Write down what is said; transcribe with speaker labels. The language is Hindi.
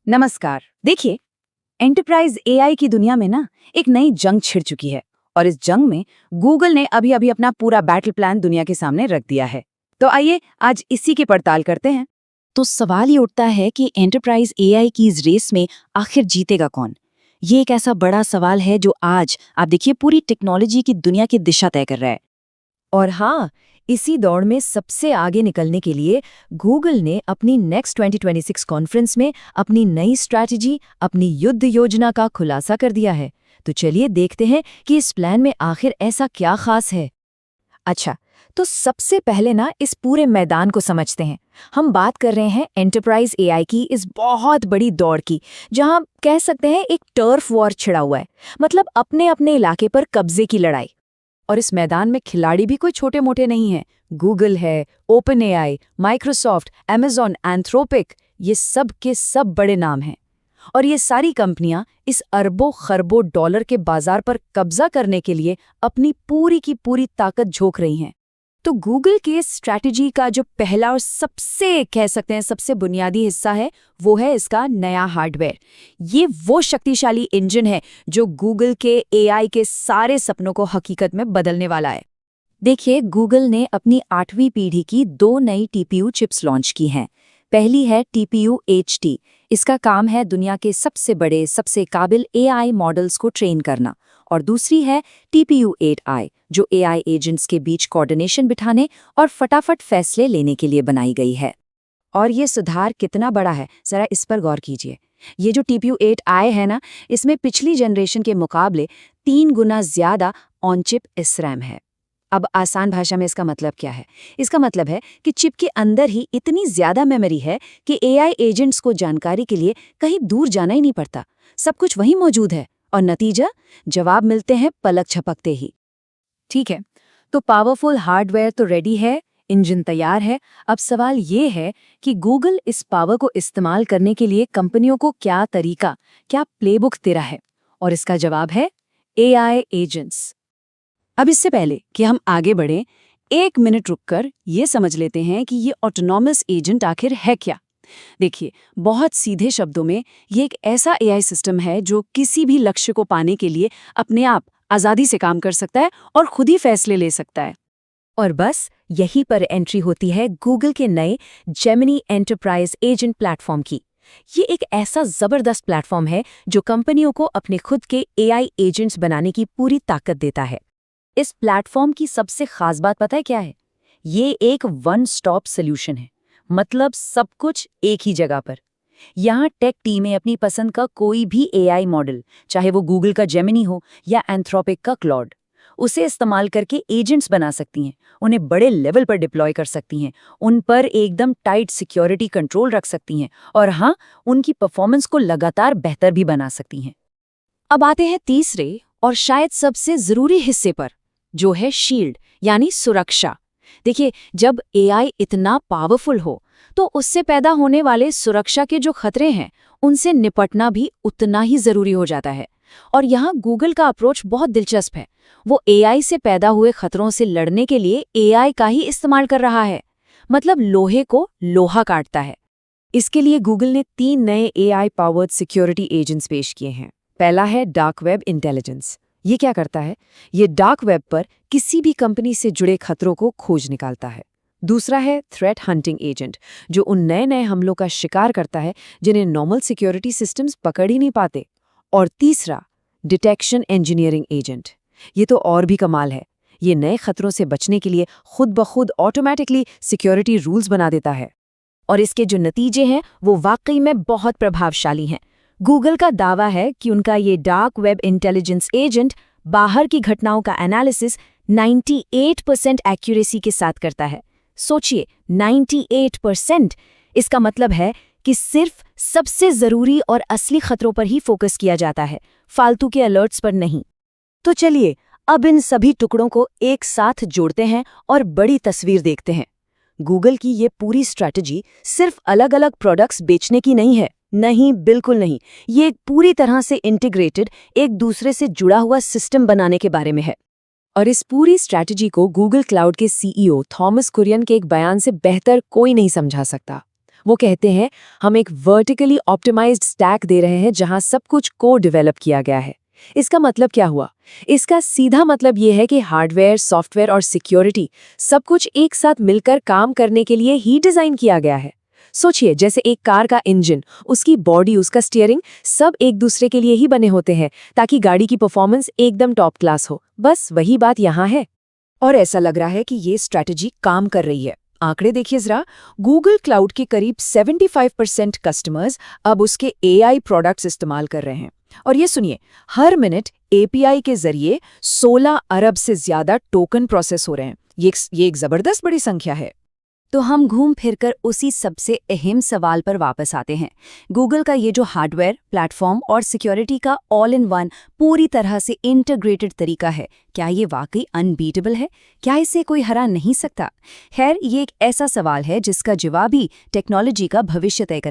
Speaker 1: नमस्कार। देखिए, एंटरप्राइज एआई की दुनिया में ना एक नई जंग छिड़ चुकी है और इस जंग में गूगल ने अभी अपना पूरा बैटल प्लान दुनिया के सामने रख दिया है। तो आइए आज इसी की पड़ताल करते हैं।
Speaker 2: तो सवाल ये उठता है कि एंटरप्राइज एआई की इस रेस में आखिर जीतेगा कौन। ये एक ऐसा बड़ा सवाल है जो आज आप देखिए पूरी टेक्नोलॉजी की दुनिया की दिशा तय कर रहा है।
Speaker 3: और हाँ, इसी दौड़ में सबसे आगे निकलने के लिए गूगल ने अपनी नेक्स्ट 2026 कॉन्फ्रेंस में अपनी नई स्ट्रैटेजी, अपनी युद्ध योजना का खुलासा कर दिया है। तो चलिए देखते हैं कि इस प्लान में आखिर ऐसा क्या खास है। अच्छा, तो सबसे पहले ना इस पूरे मैदान को समझते हैं। हम बात कर रहे हैं एंटरप्राइज एआई की इस बहुत बड़ी दौड़ की, जहां कह सकते हैं एक टर्फ वॉर छिड़ा हुआ है, मतलब अपने अपने इलाके पर कब्जे की लड़ाई। और इस मैदान में खिलाड़ी भी कोई छोटे मोटे नहीं हैं। गूगल है, open AI, Microsoft, Amazon, Anthropic, ये सब के सब बड़े नाम हैं। और ये सारी कंपनियां इस अरबों खरबों डॉलर के बाजार पर कब्जा करने के लिए अपनी पूरी की पूरी ताकत झोंक रही हैं। तो गूगल के इस स्ट्रैटेजी का जो पहला और सबसे कह सकते हैं सबसे बुनियादी हिस्सा है, वो है इसका नया हार्डवेयर। ये वो शक्तिशाली इंजन है जो गूगल के एआई के सारे सपनों को हकीकत में बदलने वाला है।
Speaker 2: देखिए, गूगल ने अपनी 8वीं पीढ़ी की 2 नई टीपीयू चिप्स लॉन्च की हैं। पहली है TPU HT। इसका काम है दुनिया के सबसे बड़े, सबसे काबिल एआई मॉडल्स को ट्रेन करना। और दूसरी है TPU 8i, जो एआई एजेंट्स के बीच कोऑर्डिनेशन बिठाने और फटाफट फैसले लेने के लिए बनाई गई है।
Speaker 3: और ये सुधार कितना बड़ा है, जरा इस पर गौर कीजिए। ये जो TPU 8i है ना, इसमें पिछली जनरेशन के मुकाबले 3 गुना ज्यादा ऑन चिप SRAM है। अब आसान भाषा में इसका मतलब क्या है? इसका मतलब है कि चिप के अंदर ही इतनी ज्यादा मेमोरी है कि एआई एजेंट्स को जानकारी के लिए कहीं दूर जाना ही नहीं पड़ता। सब कुछ वहीं मौजूद है और नतीजा, जवाब मिलते हैं पलक झपकते ही। ठीक है, तो पावरफुल हार्डवेयर तो रेडी है, इंजन तैयार है। अब सवाल ये है कि गूगल इस पावर को इस्तेमाल करने के लिए कंपनियों को क्या तरीका, क्या प्लेबुक दे रहा है? और इसका जवाब है एआई एजेंट्स। अब इससे पहले कि हम आगे बढ़ें, 1 मिनट रुककर ये समझ लेते हैं कि ये ऑटोनॉमस एजेंट आखिर है क्या। देखिए, बहुत सीधे शब्दों में ये एक ऐसा एआई सिस्टम है जो किसी भी लक्ष्य को पाने के लिए अपने आप आज़ादी से काम कर सकता है और खुद ही फैसले ले सकता है। और बस यहीं पर एंट्री होती है गूगल के नए जेमिनी एंटरप्राइज एजेंट प्लेटफॉर्म की। ये एक ऐसा जबरदस्त प्लेटफॉर्म है जो कंपनियों को अपने खुद के एआई एजेंट्स बनाने की पूरी ताकत देता है। इस प्लेटफॉर्म की सबसे खास बात पता है क्या है? ये एक वन स्टॉप सॉल्यूशन है, मतलब सब कुछ एक ही जगह पर। यहाँ टेक टीमें अपनी पसंद का कोई भी एआई मॉडल, चाहे वो गूगल का जेमिनी हो या एंथ्रोपिक का क्लॉड, उसे इस्तेमाल करके एजेंट्स बना सकती हैं, उन्हें बड़े लेवल पर डिप्लॉय कर सकती हैं, उन पर एकदम टाइट सिक्योरिटी कंट्रोल रख सकती हैं और हाँ, उनकी परफॉर्मेंस को लगातार बेहतर भी बना सकती हैं। अब आते हैं तीसरे और शायद सबसे जरूरी हिस्से पर, जो है शील्ड यानी सुरक्षा। देखिए, जब एआई इतना पावरफुल हो तो उससे पैदा होने वाले सुरक्षा के जो खतरे हैं, उनसे निपटना भी उतना ही जरूरी हो जाता है। और यहाँ गूगल का अप्रोच बहुत दिलचस्प है। वो एआई से पैदा हुए खतरों से लड़ने के लिए एआई का ही इस्तेमाल कर रहा है, मतलब लोहे को लोहा काटता है। इसके लिए गूगल ने 3 नए एआई पावर्ड सिक्योरिटी एजेंट्स पेश किए हैं। पहला है डार्क वेब इंटेलिजेंस। ये क्या करता है? ये डार्क वेब पर किसी भी कंपनी से जुड़े खतरों को खोज निकालता है। दूसरा है थ्रेट हंटिंग एजेंट, जो उन नए नए हमलों का शिकार करता है जिन्हें नॉर्मल सिक्योरिटी सिस्टम्स पकड़ ही नहीं पाते। और तीसरा डिटेक्शन इंजीनियरिंग एजेंट। ये तो और भी कमाल है। ये नए खतरों से बचने के लिए खुद ब खुद ऑटोमेटिकली सिक्योरिटी रूल्स बना देता है। और इसके जो नतीजे हैं वो वाकई में बहुत प्रभावशाली हैं। गूगल का दावा है कि उनका ये डार्क वेब इंटेलिजेंस एजेंट बाहर की घटनाओं का एनालिसिस 98% एक्यूरेसी के साथ करता है। सोचिए, 98%! इसका मतलब है कि सिर्फ सबसे जरूरी और असली खतरों पर ही फोकस किया जाता है, फालतू के अलर्ट्स पर नहीं। तो चलिए, अब इन सभी टुकड़ों को एक साथ जोड़ते हैं और बड़ी तस्वीर देखते हैं। गूगल की ये पूरी स्ट्रैटेजी सिर्फ अलग अलग प्रोडक्ट्स बेचने की नहीं है। नहीं, बिल्कुल नहीं। ये एक पूरी तरह से इंटीग्रेटेड, एक दूसरे से जुड़ा हुआ सिस्टम बनाने के बारे में है। और इस पूरी स्ट्रैटेजी को गूगल क्लाउड के CEO थॉमस कुरियन के एक बयान से बेहतर कोई नहीं समझा सकता।
Speaker 2: वो कहते हैं हम एक वर्टिकली ऑप्टिमाइज्ड स्टैक दे रहे हैं जहां सब कुछ को डेवलप किया गया है। इसका मतलब क्या हुआ? इसका सीधा मतलब ये है कि हार्डवेयर, सॉफ्टवेयर और सिक्योरिटी सब कुछ एक साथ मिलकर काम करने के लिए ही डिजाइन किया गया है। सोचिए, जैसे एक कार का इंजन, उसकी बॉडी, उसका स्टीयरिंग सब एक दूसरे के लिए ही बने होते हैं ताकि गाड़ी की परफॉर्मेंस एकदम टॉप क्लास हो। बस वही बात यहाँ है।
Speaker 3: और ऐसा लग रहा है कि ये स्ट्रैटेजी काम कर रही है। आंकड़े देखिए जरा, गूगल क्लाउड के करीब 75% कस्टमर्स अब उसके AI प्रोडक्ट्स इस्तेमाल कर रहे हैं। और ये सुनिए, हर मिनट API के जरिए 16 अरब से ज्यादा टोकन प्रोसेस हो रहे हैं। ये एक जबरदस्त बड़ी संख्या है।
Speaker 2: तो हम घूम फिरकर उसी सबसे अहम सवाल पर वापस आते हैं। गूगल का ये जो हार्डवेयर, प्लेटफॉर्म और सिक्योरिटी का ऑल इन वन पूरी तरह से इंटीग्रेटेड तरीका है, क्या ये वाकई अनबीटेबल है? क्या इसे कोई हरा नहीं सकता? खैर, ये एक ऐसा सवाल है जिसका जवाब ही टेक्नोलॉजी का भविष्य तय करता है।